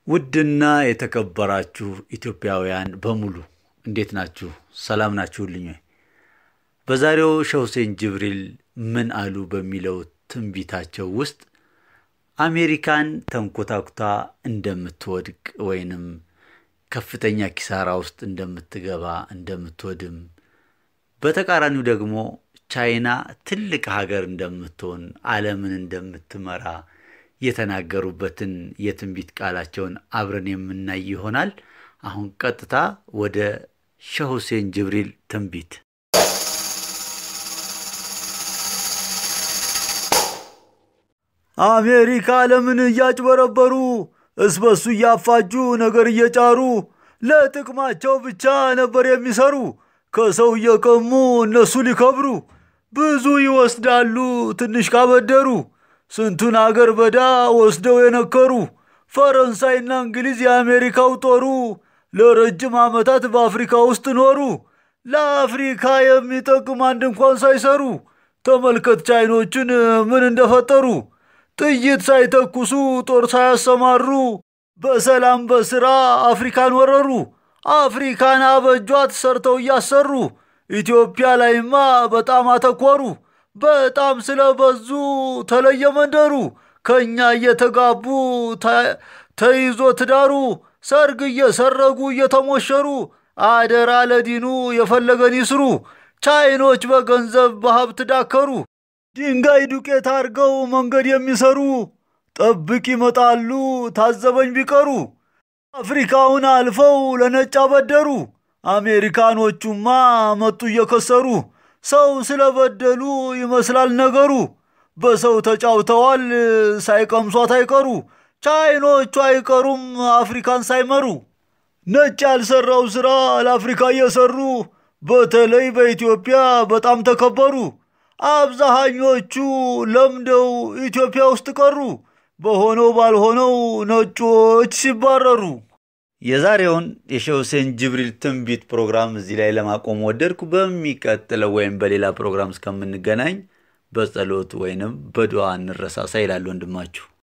ውድና የተከበራችሁ ኢትዮጵያውያን በሙሉ እንዴት ናችሁ? ሰላም ናችሁልኝ? በዛሬው ሼህ ሁሴን ጅብሪል ምን አሉ በሚለው ትንቢታቸው ውስጥ አሜሪካን ተንኮታኩታ እንደምትወድቅ ወይንም ከፍተኛ ኪሳራ ውስጥ እንደምትገባ እንደምትወድም በተቃራኒው ደግሞ ቻይና ትልቅ ሀገር እንደምትሆን ዓለምን እንደምትመራ የተናገሩበትን የትንቢት ቃላቸውን አብረን የምናይ ይሆናል። አሁን ቀጥታ ወደ ሼህ ሁሴን ጅብሪል ትንቢት። አሜሪካ ዓለምን እያጭበረበሩ እስበሱ ያፋጁ ነገር እየጫሩ ለጥቅማቸው ብቻ ነበር የሚሰሩ ከሰው እየቀሙ እነሱ ሊከብሩ ብዙ ይወስዳሉ ትንሽ ካበደሩ ስንቱን አገር በዳ ወስደው የነከሩ ፈረንሳይና እንግሊዝ የአሜሪካው ጦሩ ለረጅም ዓመታት በአፍሪካ ውስጥ ኖሩ ለአፍሪካ የሚጠቅም አንድ እንኳን ሳይሰሩ ተመልከት ቻይኖችን ምን እንደፈጠሩ ጥይት ሳይተኩሱ ጦር ሳያሰማሩ በሰላም በስራ አፍሪካን ወረሩ አፍሪካን አበጇት ሰርተው ያሰሩ ኢትዮጵያ ላይማ በጣም አተኮሩ በጣም ስለበዙ ተለየ መንደሩ ከኛ እየተጋቡ ተይዞ ትዳሩ ሰርግ እየሰረጉ እየተሞሸሩ አደራ ለዲኑ የፈለገን ይስሩ ቻይኖች በገንዘብ በሀብት ዳከሩ ድንጋይ ዱቄት አርገው መንገድ የሚሰሩ ጠብቅ ይመጣሉ ታዘበኝ ቢቀሩ አፍሪካውን አልፈው ለነጭ አበደሩ አሜሪካኖቹማ መጡ እየከሰሩ ሰው ስለበደሉ ይመስላል ነገሩ በሰው ተጫውተዋል ሳይቀምሷት አይቀሩ ቻይኖቹ አይቀሩም አፍሪካን ሳይመሩ ነጭ ያልሰራው ስራ ለአፍሪካ እየሰሩ በተለይ በኢትዮጵያ በጣም ተከበሩ አብዛኞቹ ለምደው ኢትዮጵያ ውስጥ ቀሩ በሆነው ባልሆነው ነጮች ሲባረሩ። የዛሬውን የሼህ ሁሴን ጅብሪል ትንቢት ፕሮግራም እዚህ ላይ ለማቆም ወደድኩ። በሚቀጥለው ወይም በሌላ ፕሮግራም እስከምንገናኝ በጸሎት ወይንም በዱዓ እንረሳሳ ይላል ወንድማችሁ።